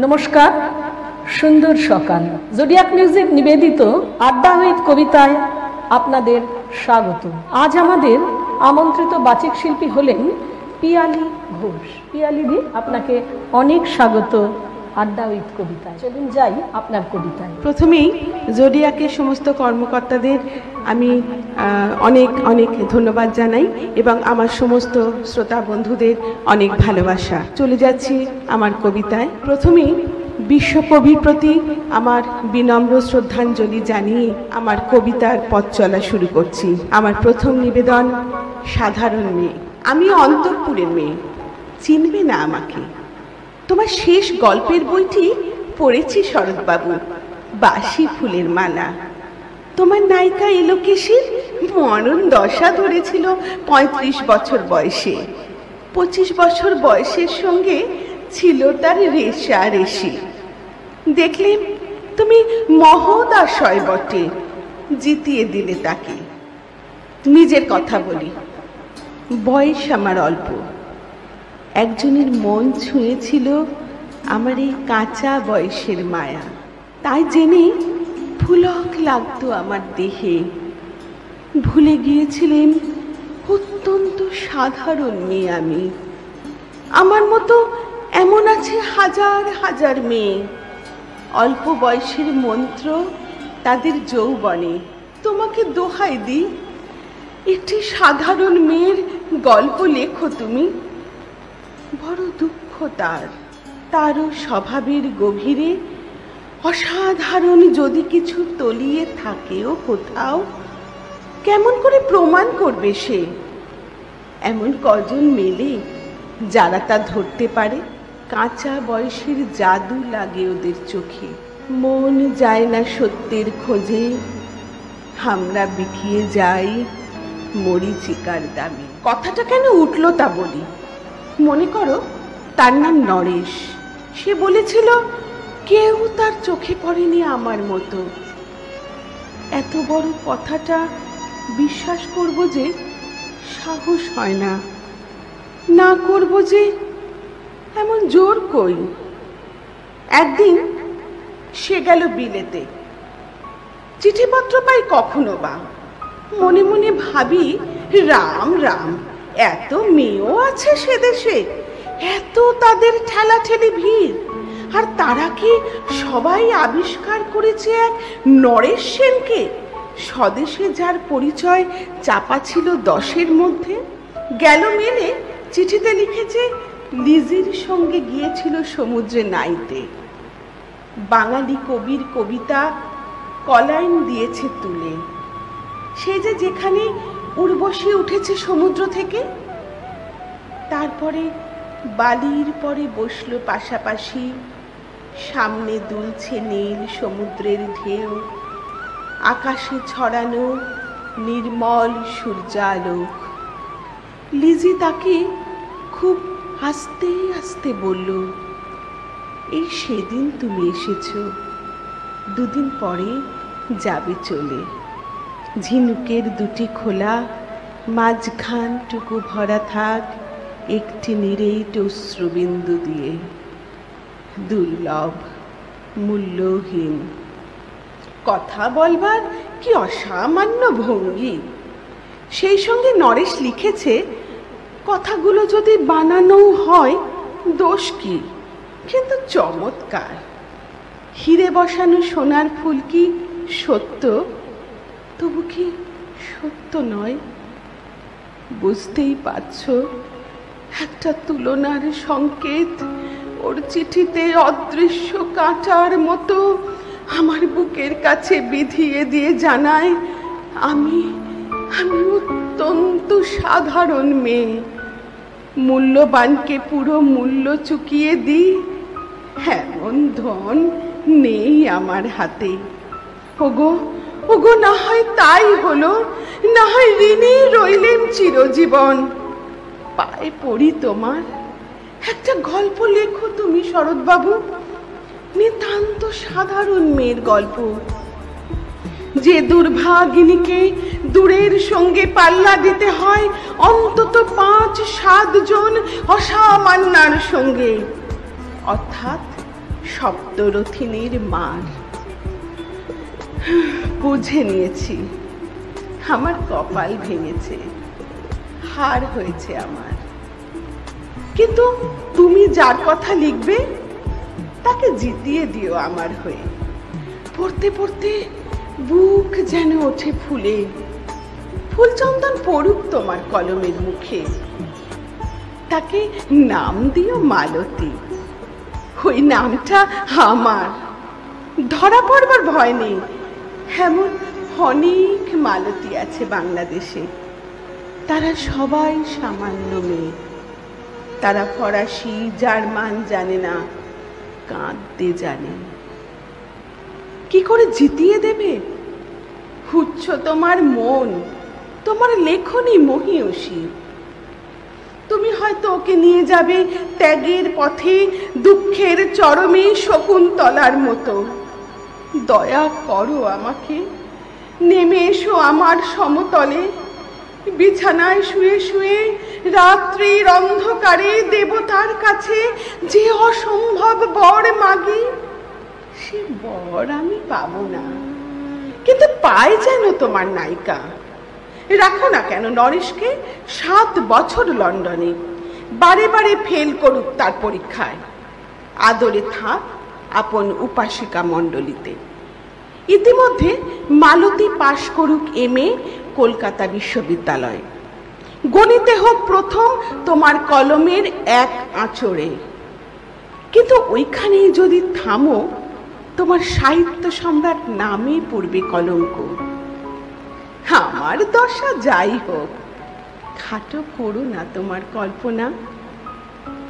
নমস্কার, সুন্দর সকাল। জোডিয়াক মিউজিক নিবেদিত আড্ডা উইথ কবিতায় আপনাদের স্বাগত। আজ আমাদের আমন্ত্রিত বাচিক শিল্পী হলেন পিয়ালি ঘোষ। পিয়ালি দি, আপনাকে অনেক স্বাগত আড্ডা উইথ কবিতায়। চলুন যাই আপনার কবিতায়। প্রথমেই জোডিয়াকের সমস্ত কর্মকর্তাদের আমি অনেক অনেক ধন্যবাদ জানাই এবং আমার সমস্ত শ্রোতা বন্ধুদের অনেক ভালোবাসা। চলে যাচ্ছি আমার কবিতায়। প্রথমেই বিশ্বকবির প্রতি আমার বিনম্র শ্রদ্ধাঞ্জলি জানিয়ে আমার কবিতার পথ চলা শুরু করছি। আমার প্রথম নিবেদন, সাধারণ মেয়ে। আমি অন্তঃপুরের মেয়ে, চিনবে না আমাকে। তোমার শেষ গল্পের বইটি পড়েছি শরৎবাবু, বাসি ফুলের মালা। তোমার নায়িকা এলোকেশীর মরণ দশা ধরেছিল 35 বছর বয়সে। 25 বছর বয়সের সঙ্গে ছিল তার রেশারেশি। দেখলে তুমি মহোদয় বটে, জিতিয়ে দিলে তাকে। নিজের কথা বলি, বয়স আমার অল্প। একজনের মন ছুঁয়েছিল আমার এই কাঁচা বয়সের মায়া। তাই জেনে পুলক লাগতো আমার দেহে। ভুলে গিয়েছিলেন অত্যন্ত সাধারণ মেয়ে আমি। আমার মতো এমন আছে হাজার হাজার মেয়ে। অল্প বয়সের মন্ত্র তাদের যৌবনে। তোমাকে দোহাই দিই, একটি সাধারণ মেয়ের গল্প লেখো তুমি। বড় দুঃখ তারও স্বভাবের গভীরে অসাধারণ যদি কিছু তলিয়ে থাকেও কোথাও, কেমন করে প্রমাণ করবে সে? এমন কজন মেলে যারা তা ধরতে পারে? কাঁচা বয়সের জাদু লাগে ওদের চোখে। মন যায় না সত্যের খোঁজে, আমরা বিকিয়ে যাই মরীচিকার দামে। কথাটা কেন উঠলো তা বলি। মনে করো, তার নাম নরেশ। সে বলেছিল কেউ তার চোখে পড়েনি আমার মতো। এত বড় কথাটা বিশ্বাস করব যে সাহস হয় না, না করব যে এমন জোর কই। একদিন সে গেল বিলেতে। চিঠিপত্র পাই কখনো বা। মনে মনে ভাবি, রাম রাম, এত মেয়েও আছে সে দেশে, এত তাদের ঠেলাঠেলি ভিড়, আর তারা কি সবাই আবিষ্কার করেছে এক নরেশ সেনকে, স্বদেশে যার পরিচয় চাপা ছিল 10-এর মধ্যে। গেল মেলে, চিঠিতে লিখেছে লিজির সঙ্গে গিয়েছিল সমুদ্রে নাইতে। বাঙালি কবির কবিতা কলাইন দিয়েছে তুলে। সে যে যেখানে উর্বশী উঠেছে সমুদ্র থেকে। তারপরে বালির পরে বসলো পাশাপাশি, সামনে দুলছে নীল সমুদ্রের ঢেউ, আকাশে ছড়ানো নির্মল সূর্যালোক। লিজি তাকে খুব আস্তে আস্তে বলল, এই সেদিন তুমি এসেছো, 2 দিন পরে যাবে চলে। ঝিনুকের 2টি খোলা, মাঝখানটুকু ভরা থাক একটি নিরেট অশ্রুবিন্দু দিয়ে। দুর্লভ, মূল্যহীন। কথা বলবার কি অসামান্য ভঙ্গি। সেই সঙ্গে নরেশ লিখেছে, কথাগুলো যদি বানানো হয় দোষ কি, কিন্তু চমৎকার। হিরে বসানো সোনার ফুল কি সত্য, তবু কি সত্য নয়? বুঝতেই পারছ, একটা তুলনার সংকেত ওর চিঠিতে অদৃশ্য কাঁটার মতো আমার বুকের কাছে বিধিয়ে দিয়ে জানায়, আমি অত্যন্ত সাধারণ মেয়ে। মূল্যবানকে পুরো মূল্য চুকিয়ে দিই, এমন ধন নেই আমার হাতে। ওগো ওগো, না হয় তাই হলো, না হয় ঋণী রইলেন চিরজীবন। পায়ে পড়ি তোমার, একটা গল্প লেখো তুমি শরৎবাবু। নিতান্ত সাধারণ মেয়ের গল্প, যে দুর্ভাগিনীকে দূরের সঙ্গে পাল্লা দিতে হয় অন্তত 5-7 জন অসামান্যার সঙ্গে, অর্থাৎ সপ্তরথিনীর মার। বুঝে নিয়েছি আমার কপাল ভেঙেছে, হার হয়েছে আমার। কিন্তু তুমি যার কথা লিখবে তাকে জিতিয়ে দিও আমার হয়ে। পড়তে পড়তে বুক যেন ওঠে ফুলে, ফুলচন্দন পড়ুক তোমার কলমের মুখে। তাকে নাম দিও মালতী, ওই নামটা আমার। ধরা পড়বার ভয় নেই, এমন অনেক মালতী আছে বাংলাদেশে। তারা সবাই সামান্য মেয়ে। তারা ফরাসি জার্মান জানে না, কাঁদতে জানে। কি করে জিতিয়ে দেবে? উচ্চ তোমার মন, তোমার লেখনী মহীয়সী। তুমি হয়তো ওকে নিয়ে যাবে ত্যাগের পথে, দুঃখের চরমে শকুন্তলার মতো। দয়া করো আমাকে, নেমে এসো আমার সমতলে। বিছানায় শুয়ে শুয়ে রাত্রির অন্ধকারে দেবতার কাছে যে অসম্ভব বর মাগি, সে বর আমি পাবো না, কিন্তু পাই যেন তোমার নায়িকা। রাখো না কেন নরেশকে 7 বছর লন্ডনে, বারে বারে ফেল করুক তার পরীক্ষায়। আদরে থাক আপন উপাসিকা মণ্ডলীতে। ইতিমধ্যে মালতী পাশ করুক MA কলকাতা বিশ্ববিদ্যালয়। গণিতে হোক প্রথম তোমার কলমের এক আঁচড়ে। কিন্তু ওইখানেই যদি থামো, তোমার সাহিত্য সম্রাট নামে পড়বে কলঙ্ক। আমার দশা যাই হোক, খাটো করো না তোমার কল্পনা।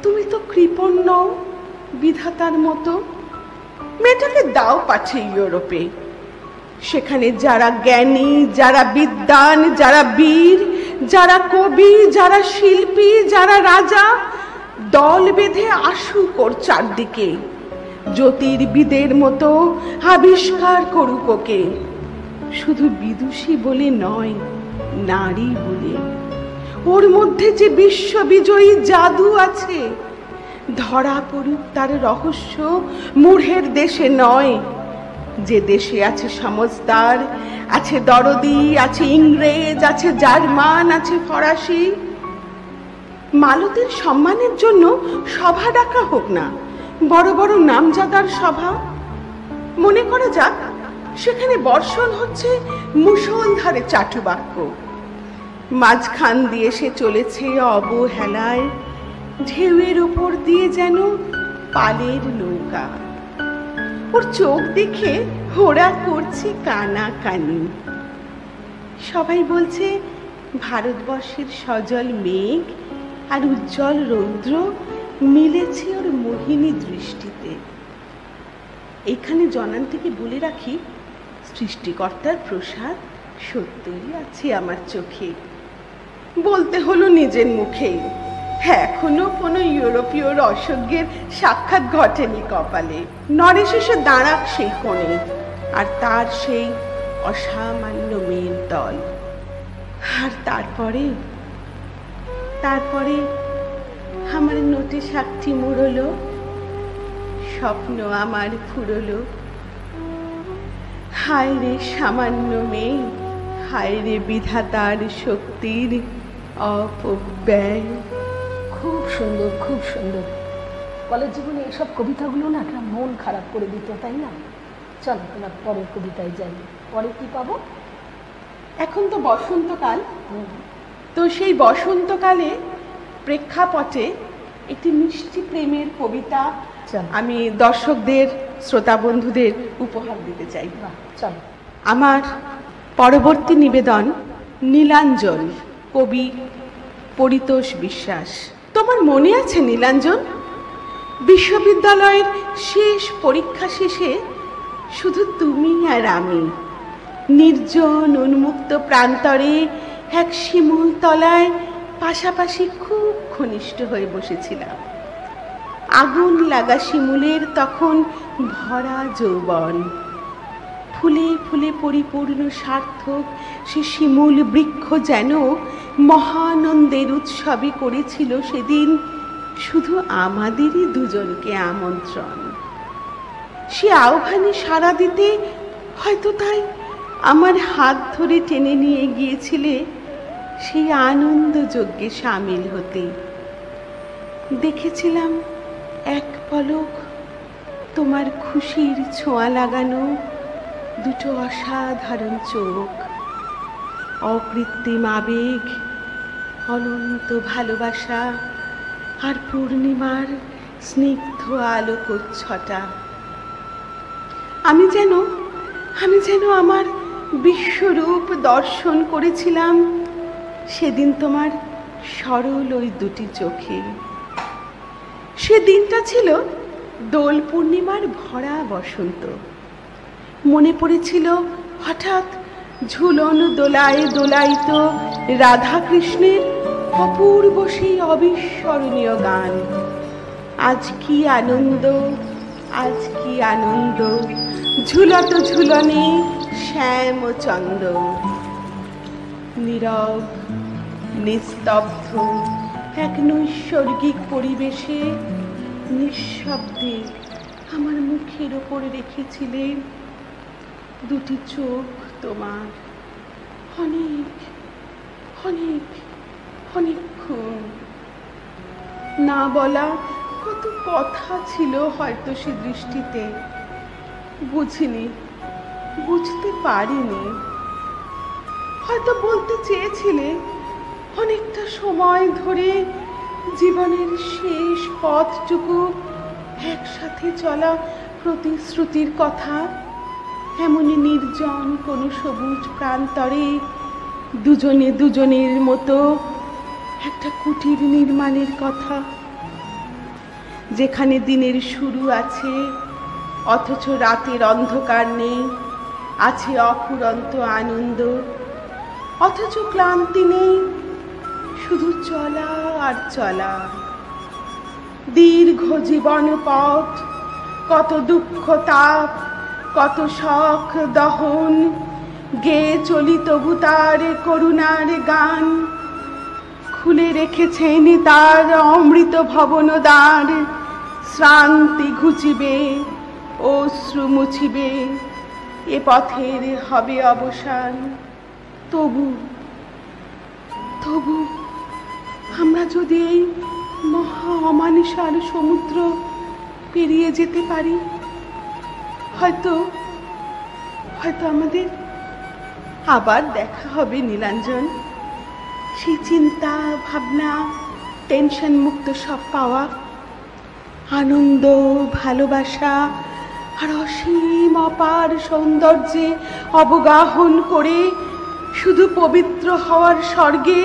তুমি তো কৃপণ নও বিধাতার মতো। মেয়েটাকে দাও পাঠিয়ে ইউরোপে। সেখানে যারা জ্ঞানী, যারা বিদ্বান, যারা বীর, যারা কবি, যারা শিল্পী, যারা রাজা, দল বেঁধে আসুক ওর চারদিকে। জ্যোতির্বিদের মতো আবিষ্কার করুক ওকে, শুধু বিদুষী বলে নয়, নারী বলে। ওর মধ্যে যে বিশ্ববিজয়ী জাদু আছে, ধরা পড়ুক তার রহস্য মূঢ়ের দেশে নয়, যে দেশে আছে সমজদার, আছে দরদি, আছে ইংরেজ, আছে জার্মান, আছে ফরাসি। মালতীর সম্মানের জন্য সভা ডাকা হোক না, বড় বড় নামজাদার সভা। মনে করা যাক সেখানে বর্ষণ হচ্ছে মুষলধারে চাটুবাক্য। মাঝখান দিয়ে সে চলেছে অবহেলায়, ঢেউয়ের উপর দিয়ে যেন পালের নৌকা। ওর চোখ দেখে ওরা করছে কানাকানি। সবাই বলছে ভারতবর্ষের সজল মেঘ আর উজ্জ্বল রৌদ্র মিলেছে ওর মোহিনী দৃষ্টিতে। এখানে জনান্তিকে বলে রাখি, সৃষ্টিকর্তার প্রসাদ সত্যই আছে আমার চোখে। বলতে হলো নিজের মুখেই, এখনো কোনো ইউরোপীয় রসজ্ঞের সাক্ষাৎ ঘটেনি কপালে। নরেশ এসে দাঁড়াক সেই কোণে, আর তার সেই অসামান্য মেয়ের দল। আর তারপরে আমার নোটে সাক্ষী মুড়লো, স্বপ্ন আমার ফুরলো। হায় রে সামান্য মেয়ে, হায় রে বিধাতার শক্তির অপব্যয়। খুব সুন্দর, খুব সুন্দর। কলেজ জীবনে এইসব কবিতাগুলো না একটা মন খারাপ করে দিত, তাই না? চল তোমার পরের কবিতায় যাই। পরে কি পাবো? এখন তো বসন্তকাল, তো সেই বসন্তকালে প্রেক্ষাপটে একটি মিষ্টি প্রেমের কবিতা আমি দর্শকদের, শ্রোতা বন্ধুদের উপহার দিতে চাই। চল। আমার পরবর্তী নিবেদন নীলাঞ্জন, কবি পরিতোষ বিশ্বাস। তোমার মনে আছে নীলাঞ্জন, বিশ্ববিদ্যালয়ের শেষ পরীক্ষা শেষে শুধু তুমি আর আমি নির্জন উন্মুক্ত প্রান্তরে এক শিমুল তলায় পাশাপাশি খুব ঘনিষ্ঠ হয়ে বসেছিলাম। আগুন লাগা শিমুলের তখন ভরা যৌবন, ফুলে ফুলে পরিপূর্ণ সার্থক সে শিমুল বৃক্ষ যেন মহানন্দের উৎসবে করেছিল সেদিন শুধু আমাদেরই দুজনকে আমন্ত্রণ। সে আহ্বানে সাড়া দিতে হয়তো তাই আমার হাত ধরে টেনে নিয়ে গিয়েছিলে সেই আনন্দ যজ্ঞে সামিল হতে। দেখেছিলাম এক পলক তোমার খুশির ছোঁয়া লাগানো দুটো অসাধারণ চোখ, অকৃত্রিম আবেগ, অনন্ত ভালোবাসা আর পূর্ণিমার স্নিগ্ধ আলোকচ্ছটা। আমি যেন আমার বিশ্বরূপ দর্শন করেছিলাম সেদিন তোমার সরল ওই দুটি চোখে। সে দিনটা ছিল দোল পূর্ণিমার ভরা বসন্ত। মনে পড়েছিল হঠাৎ ঝুলন দোলায় দোলায়িত রাধা কৃষ্ণের অপূর্ব সেই অবিস্মরণীয় গান। আজ কি আনন্দ, আজ কি আনন্দ, ঝুলত ঝুলনে শ্যাম চন্দ। নীরব নিস্তব্ধ এক নৈসর্গিক পরিবেশে নিঃশব্দে আমার মুখের ওপরে রেখেছিলে দুটি চোখ তোমার। অনেক অনেক অনেকক্ষণ না বলা কত কথা ছিল হয়তো সে দৃষ্টিতে। বুঝিনি, বুঝতে পারিনি। হয়তো বলতে চেয়েছিলে অনেকটা সময় ধরে জীবনের শেষ পথটুকু একসাথে চলা প্রতিশ্রুতির কথা। এমনই নির্জন কোনো সবুজ প্রান্তরে দুজনে দুজনের মতো একটা কুটির নির্মাণের কথা, যেখানে দিনের শুরু আছে অথচ রাতের অন্ধকার নেই, আছে অফুরন্ত আনন্দ অথচ ক্লান্তি নেই, শুধু চলা আর চলা। দীর্ঘ জীবন পথ, কত দুঃখ তাপ, কত শখ দহন, গেয়ে চলি তবু তার করুণার গান। খুলে রেখেছেন তার অমৃত ভবন দ্বার, শ্রান্তি ঘুচিবে, অশ্রু মুছিবে, এ পথের হবে অবসান। তবু তবু আমরা যদি এই মহা অমানিসার সমুদ্র পেরিয়ে যেতে পারি, হয়তো আমাদের আবার দেখা হবে নীলাঞ্জন। সেই চিন্তা ভাবনা টেনশন মুক্ত সব পাওয়া, আনন্দ ভালোবাসা আর অসীম অপার সৌন্দর্যে অবগাহন করে শুধু পবিত্র হওয়ার স্বর্গে,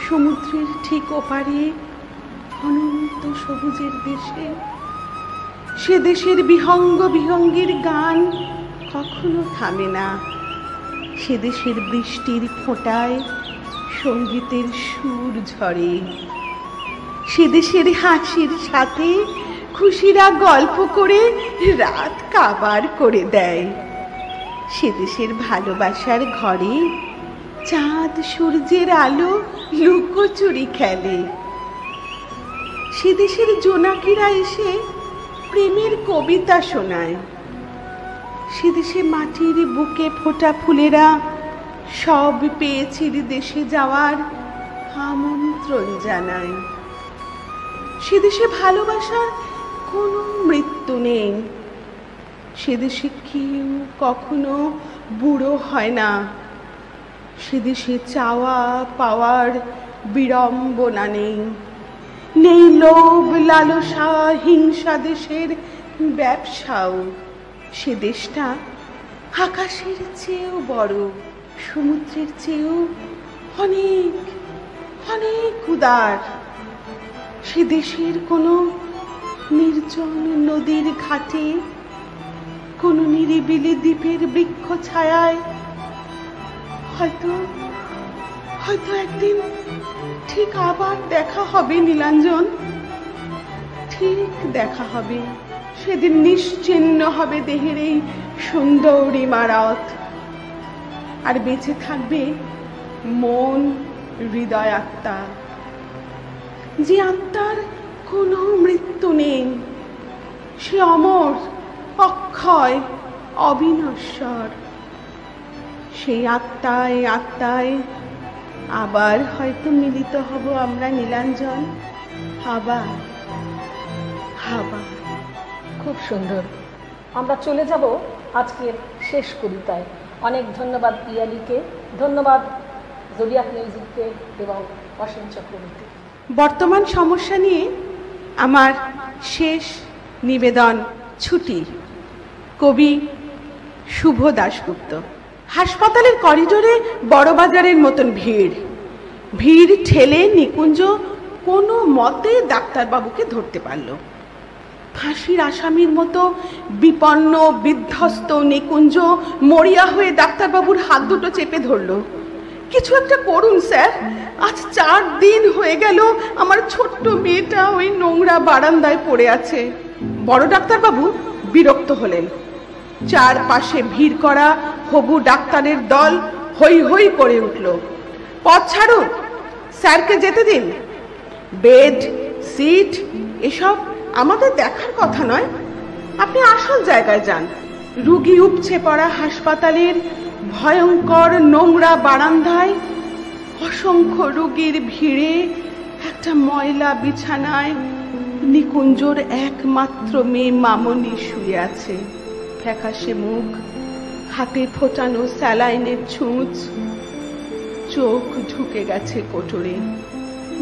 সমুদ্রের ঠিক ওপারে অনন্ত সবুজের দেশে। সে দেশের বিহঙ্গ বিহঙ্গীর গান কখনো থামে না। সে দেশের বৃষ্টির ফোঁটায় সঙ্গীতের সুর ঝরে। সে দেশের হাসির সাথে খুশিরা গল্প করে রাত কাবার করে দেয়। সে দেশের ভালোবাসার ঘরে চাঁদ সূর্যের আলো লুকোচুরি খেলে। সে দেশের জোনাকিরা এসে প্রেমের কবিতা শোনায়। সে দেশে মাটির বুকে ফোটা ফুলেরা সব পেয়েছির দেশে যাওয়ার আমন্ত্রণ জানায়। সে দেশে ভালোবাসার কোনো মৃত্যু নেই। সে দেশে কেউ কখনো বুড়ো হয় না। সে দেশে চাওয়া পাওয়ার বিড়ম্বনা নেই। নেই লোভ লালসা হিংসা দেশের ব্যবসাও। সে দেশটা আকাশের চেয়েও বড়, সমুদ্রের চেয়েও অনেক অনেক উদার। সে দেশের কোনো নির্জন নদীর ঘাটে, কোনো নিরিবিলি দ্বীপের বৃক্ষ ছায়ায় হয়তো একদিন ঠিক আবার দেখা হবে নীলাঞ্জন। ঠিক দেখা হবে। সেদিন নিশ্চিহ্ন হবে দেহের এই সুন্দরী ইমারত, আর বেঁচে থাকবে মন, হৃদয়, আত্মা। যে আত্মার কোনো মৃত্যু নেই, সে অমর, অক্ষয়, অবিনশ্বর। সেই আত্মায় আত্মায় আবার হয়তো মিলিত হব আমরা নীলাঞ্জন, আবার আবার। খুব সুন্দর। আমরা চলে যাব আজকের শেষ কবিতায়। অনেক ধন্যবাদ পিয়ালিকে, ধন্যবাদ জোডিয়াক মিউজিককে এবং অসীম চক্রবর্তী। বর্তমান সমস্যা নিয়ে আমার শেষ নিবেদন ছুটি। কবি শুভ দাশগুপ্ত। হাসপাতালের করিডোরে বড়বাজারের মতন ভিড় ঠেলে নিকুঞ্জ কোনো মতে ডাক্তারবাবুকে ধরতে পারল। ফাঁসির আসামির মতো বিপন্ন বিধ্বস্ত নিকুঞ্জ মরিয়া হয়ে ডাক্তারবাবুর হাত দুটো চেপে ধরল। কিছু একটা করুন স্যার, আজ 4 দিন হয়ে গেল আমার ছোট্ট মেয়েটা ওই নোংরা বারান্দায় পড়ে আছে। বড় ডাক্তারবাবু বিরক্ত হলেন। চারপাশে ভিড় করা হবু ডাক্তারের দল হই হই করে উঠল। পথ ছাড়ুন, স্যারকে যেতে দিন। বেড, সিট এসব আমাদের দেখার কথা নয়, আপনি আসল জায়গায় যান। রুগী উপচে পড়া হাসপাতালের ভয়ঙ্কর নোংরা বারান্দায় অসংখ্য রুগীর ভিড়ে একটা ময়লা বিছানায় নিকুঞ্জর একমাত্র মেয়ে মামনি শুয়ে আছে। ফ্যাকাশে মুখ, হাতে ফোটানো স্যালাইনের ছুঁচ, চোখ ঢুকে গেছে কোটরে।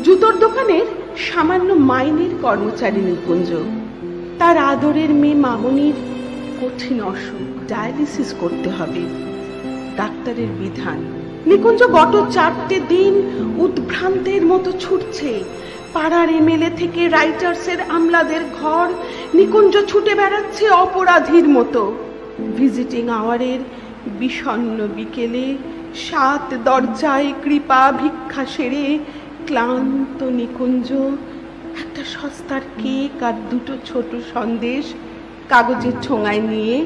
জুতোর দোকানের সামান্য মাইনের কর্মচারী নিকুঞ্জ। তার আদরের মেয়ে মামনির কঠিন অসুখ, ডায়ালিসিস করতে হবে, ডাক্তারের বিধান। নিকুঞ্জ গত 4টে দিন উদ্ভ্রান্তের মতো ছুটছে। পাড়ার এমএলএ থেকে রাইটার্সের আমলাদের ঘর নিকুঞ্জ ছুটে বেড়াচ্ছে অপরাধীর মতো। ভিজিটিং আওয়ারের বিষণ্ণ বিকেলে 7 দরজায় কৃপা ভিক্ষা সেরে ক্লান্ত নিকুঞ্জ একটা সস্তার কেক আর 2টো ছোট সন্দেশ কাগজের ঠোঙায় নিয়ে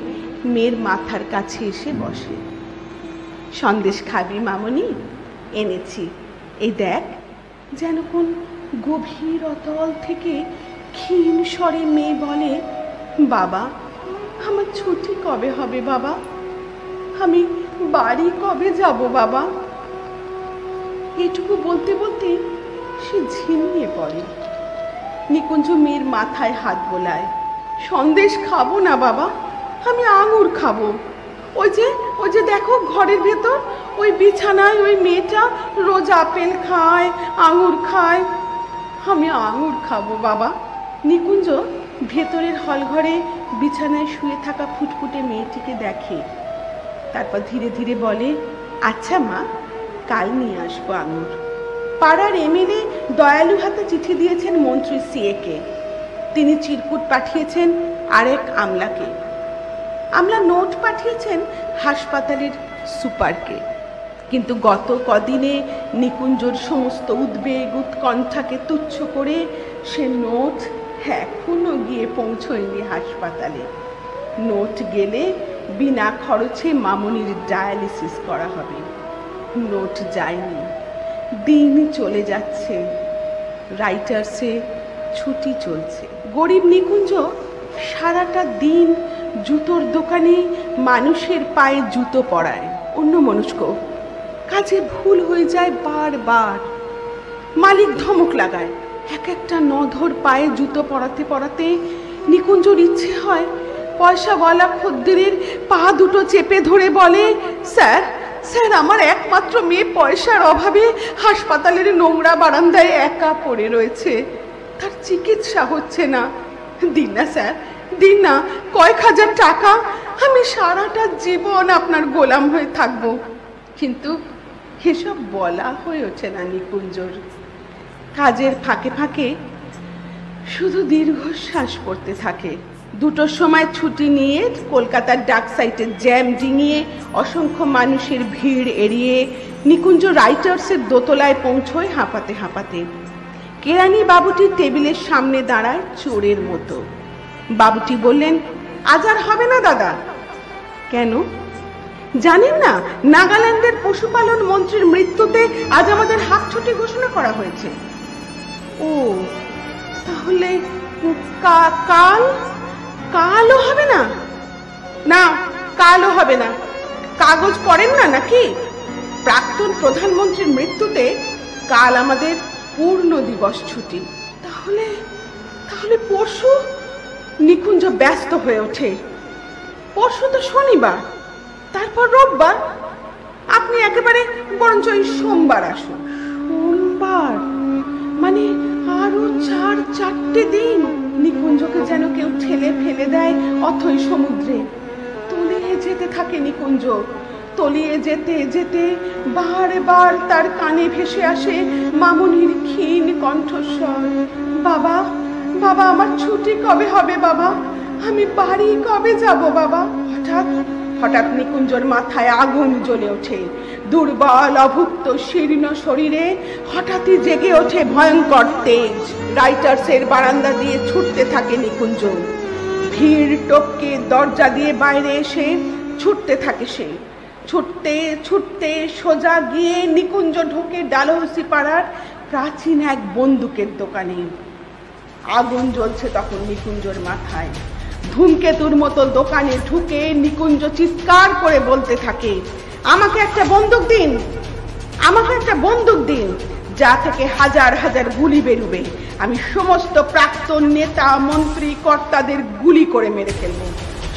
মেয়ের মাথার কাছে এসে বসে। সন্দেশ খাবি মামনি? এনেছি, এই দেখ। যেন কোন গভীর অতল থেকে ক্ষীণ স্বরে মেয়ে বলে, বাবা আমার ছুটি কবে হবে বাবা? আমি বাড়ি কবে যাব বাবা? এটুকু বলতে বলতে সে ঝিমিয়ে পড়ে। নিকুঞ্জ মেয়ের মাথায় হাত বোলায়। সন্দেশ খাবো না বাবা, আমি আঙুর খাবো। ওই যে দেখো ঘরের ভেতর ওই বিছানায় ওই মেয়েটা রোজ আপেল খায়, আঙুর খায়। আমি আঙুর খাবো বাবা। নিকুঞ্জ ভেতরের হলঘরে বিছানায় শুয়ে থাকা ফুটফুটে মেয়েটিকে দেখে। তারপর ধীরে ধীরে বলে, আচ্ছা মা, কাল নিয়ে আসবো আঙুর। পাড়ার এমএলএ দয়ালু হাতে চিঠি দিয়েছেন মন্ত্রী সিএকে। তিনি চিরকুট পাঠিয়েছেন আরেক আমলাকে। আমলা নোট পাঠিয়েছেন হাসপাতালের সুপারকে। কিন্তু গত কদিনে নিকুঞ্জর সমস্ত উদ্বেগ উৎকণ্ঠাকে তুচ্ছ করে সে নোট এখনো গিয়ে পৌঁছয়নি হাসপাতালে। নোট গেলে বিনা খরচে মামনির ডায়ালিসিস করা হবে। নোট যায়নি, দিন চলে যাচ্ছে, রাইটার্সে ছুটি চলছে। গরিব নিকুঞ্জ সারাটা দিন জুতোর দোকানে মানুষের পায়ে জুতো পরায়। অন্যমনস্ক, কাজে ভুল হয়ে যায় বারবার। মালিক ধমক লাগায়। একটা নধর পায়ে জুতো পরাতে পরাতে নিকুঞ্জর ইচ্ছে হয় পয়সাওয়ালা খদ্দেরের পা দুটো চেপে ধরে বলে, স্যার স্যার আমার একমাত্র মেয়ে পয়সার অভাবে হাসপাতালের নোংরা বারান্দায় একা পড়ে রয়েছে, তার চিকিৎসা হচ্ছে না। দিন না স্যার, দিন না কয়েক হাজার টাকা, আমি সারাটা জীবন আপনার গোলাম হয়ে থাকব। কিন্তু এসব বলা হয়ে ওঠে না নিকুঞ্জর। কাজের ফাঁকে ফাঁকে শুধু দীর্ঘশ্বাস পড়তে থাকে। 2টোর সময় ছুটি নিয়ে কলকাতার ডাক সাইটের জ্যাম ডিঙিয়ে অসংখ্য মানুষের ভিড় এড়িয়ে নিকুঞ্জ রাইটার্সের দোতলায় পৌঁছয় হাঁপাতে হাঁপাতে। কেরানি বাবুটি টেবিলের সামনে দাঁড়ায় চোরের মতো। বাবুটি বললেন, আজ আর হবে না দাদা। কেন জানেন না? নাগাল্যান্ডের পশুপালন মন্ত্রীর মৃত্যুতে আজ আমাদের হাফ ছুটি ঘোষণা করা হয়েছে। ও তাহলে কালও হবে না? না, কালও হবে না। কাগজ পড়েন না নাকি? প্রাক্তন প্রধানমন্ত্রীর মৃত্যুতে কাল আমাদের পূর্ণ দিবস ছুটি। তাহলে তাহলে পরশু? নিকুঞ্জ ব্যস্ত হয়ে ওঠে। পরশু তো শনিবার, তারপর রোববার। আপনি একেবারে বরঞ্চ সোমবার আসুন। সোমবার মানে আরো 4-4টে দিন। নিকুঞ্জকে যেন কেউ ঠেলে ফেলে দেয় অথই সমুদ্রে। তলিয়ে যেতে থাকে নিকুঞ্জ। তলিয়ে যেতে যেতে বারবার তার কানে ভেসে আসে মামুনির ক্ষীণ কণ্ঠস্বর, বাবা, বাবা, আমার ছুটি কবে হবে বাবা? আমি বাড়ি কবে যাব বাবা? হঠাৎ হঠাৎ নিকুঞ্জর মাথায় আগুন জ্বলে ওঠে। দুর্বল অভুক্ত শীর্ণ শরীরে হঠাৎই জেগে ওঠে ভয়ঙ্কর তেজ। রাইটার্সের বারান্দা দিয়ে ছুটতে থাকে নিকুঞ্জ। ভিড় টপকে দরজা দিয়ে বাইরে এসে ছুটতে থাকে সে। ছুটতে ছুটতে সোজা গিয়ে নিকুঞ্জ ঢোকে ডালহৌসি পাড়ার প্রাচীন এক বন্দুকের দোকানে। আগুন জ্বলছে তখন নিকুঞ্জর মাথায়। ধূমকেতুর মতো দোকানে ঢুকে নিকুঞ্জ চিৎকার করে বলতে থাকে, আমাকে একটা বন্দুক দিন, আমাকে একটা বন্দুক দিন, যা থেকে হাজার হাজার গুলি বেরুবে। আমি সমস্ত প্রাক্তন নেতা মন্ত্রী কর্তাদের গুলি করে মেরে ফেলবো,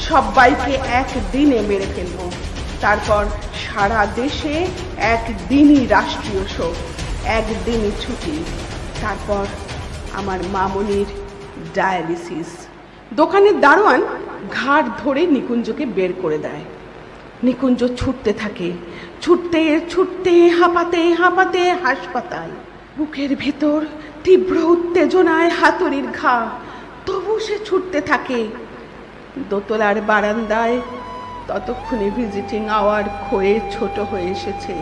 সবাইকে একদিনে মেরে ফেলবো। তারপর সারা দেশে একদিনই রাষ্ট্রীয় শোক, একদিনই ছুটি। তারপর আমার মামুনির ডায়ালিসিস। দোকানের দারোয়ান ঘাট ধরে নিকুঞ্জকে বের করে দেয়। নিকুঞ্জ ছুটতে থাকে, ছুটতে ছুটতে হাঁপাতে হাঁপাতে হাসপাতাল। বুকের ভেতর তীব্র উত্তেজনায় হাতুড়ির ঘা, তবু সে ছুটতে থাকে। দোতলার বারান্দায় ততক্ষণে ভিজিটিং আওয়ার ক্ষয়ে ছোট হয়ে এসেছে,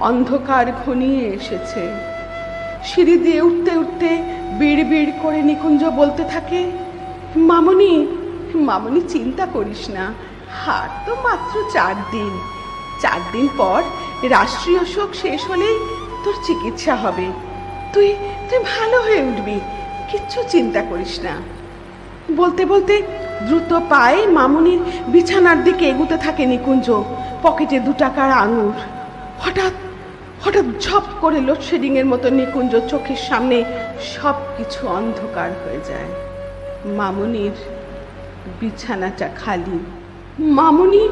অন্ধকার ঘনিয়ে এসেছে। সিঁড়ি দিয়ে উঠতে উঠতে বিড় বিড় করে নিকুঞ্জ বলতে থাকে, মামুনি, মামুনি, চিন্তা করিস না, আর তো মাত্র 4 দিন। 4 দিন পর রাষ্ট্রীয় শোক শেষ হলেই তোর চিকিৎসা হবে। তুই তুই ভালো হয়ে উঠবি, কিচ্ছু চিন্তা করিস না। বলতে বলতে দ্রুত পায়ে মামুনির বিছানার দিকে এগুতে থাকে নিকুঞ্জ, পকেটে 2 টাকার আঙুর। হঠাৎ হঠাৎ ঝপ করে লোডশেডিং এর মতো নিকুঞ্জ চোখের সামনে সবকিছু অন্ধকার হয়ে যায়। মামুনির বিছানাটা খালি। মামুনি,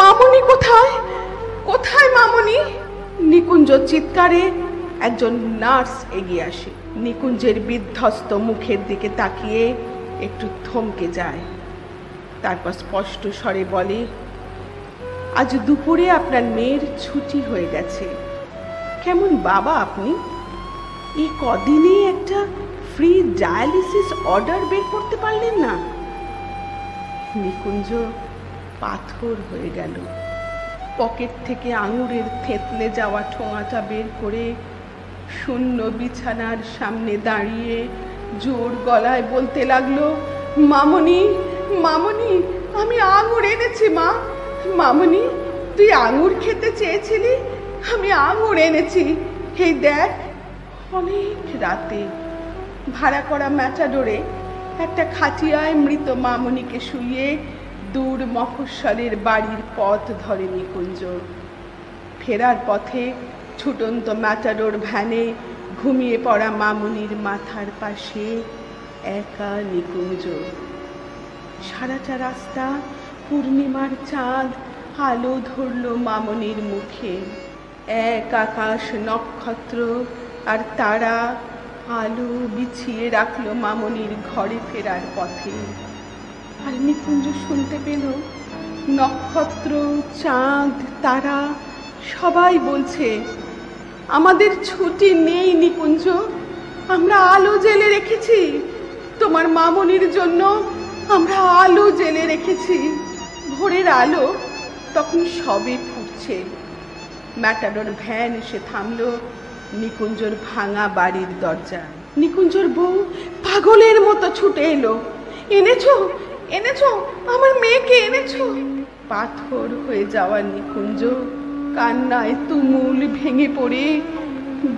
মামুনি কোথায়? কোথায় মামুনি? নিকুঞ্জ চিৎকারে একজন নার্স এগিয়ে আসে। নিকুঞ্জের বিধ্বস্ত মুখের দিকে তাকিয়ে একটু থমকে যায়। তারপর স্পষ্ট স্বরে বলে, আজ দুপুরে আপনার মেয়ের ছুটি হয়ে গেছে। কেমন বাবা আপনি? এই কদিনে একটা ফ্রি ডায়ালিসিস অর্ডার বের করতে পারলেন না? নিকুঞ্জ পাথর হয়ে গেল। পকেট থেকে আঙুরের থেতলে যাওয়া ঠোঙাটা বের করে শূন্য বিছানার সামনে দাঁড়িয়ে জোর গলায় বলতে লাগলো, মামুনি, মামুনি, আমি আঙুর এনেছি মা। মামুনি, তুই আঙুর খেতে চেয়েছিলি, আমি আঙুর এনেছি, এই দেখ। অনেক রাতে ভাড়া করা ম্যাটাডোরে একটা খাটিয়ায় মৃত মামুনিকে শুইয়ে দূর মফস্বলের বাড়ির পথ ধরে নিকুঞ্জ। ফেরার পথে ছুটন্ত ম্যাটাডোর ভ্যানে ঘুমিয়ে পড়া মামুনির মাথার পাশে একা নিকুঞ্জ। সারাটা রাস্তা পূর্ণিমার চাঁদ আলো ধরল মামুনির মুখে। এক আকাশ নক্ষত্র আর তারা আলো বিছিয়ে রাখলো মামুনির ঘরে ফেরার পথে। আর নিকুঞ্জ শুনতে পেল নক্ষত্র, চাঁদ, তারা সবাই বলছে, আমাদের ছুটি নেই নিকুঞ্জ, আমরা আলো জেলে রেখেছি, তোমার মামুনির জন্য আমরা আলো জেলে রেখেছি। ভোরের আলো তখন সবে ফুটছে। ম্যাটাডোর ভ্যান এসে থামলো নিকুঞ্জর ভাঙা বাড়ির দরজায়। নিকুঞ্জর বউ পাগলের মতো ছুটে এলো, এনেছো, এনেছো, আমার মেয়েকে এনেছো। পাথর হয়ে যাওয়া নিকুঞ্জ কান্নায় তুমুল ভেঙে পড়ে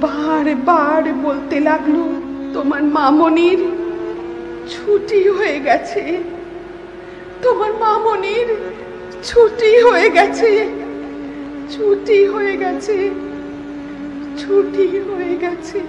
বারবার বলতে লাগলো, তোমার মামুনির ছুটি হয়ে গেছে, তোমার মামনির ছুটি হয়ে গেছে, ছুটি হয়ে গেছে, ছুটি হয়ে গেছে।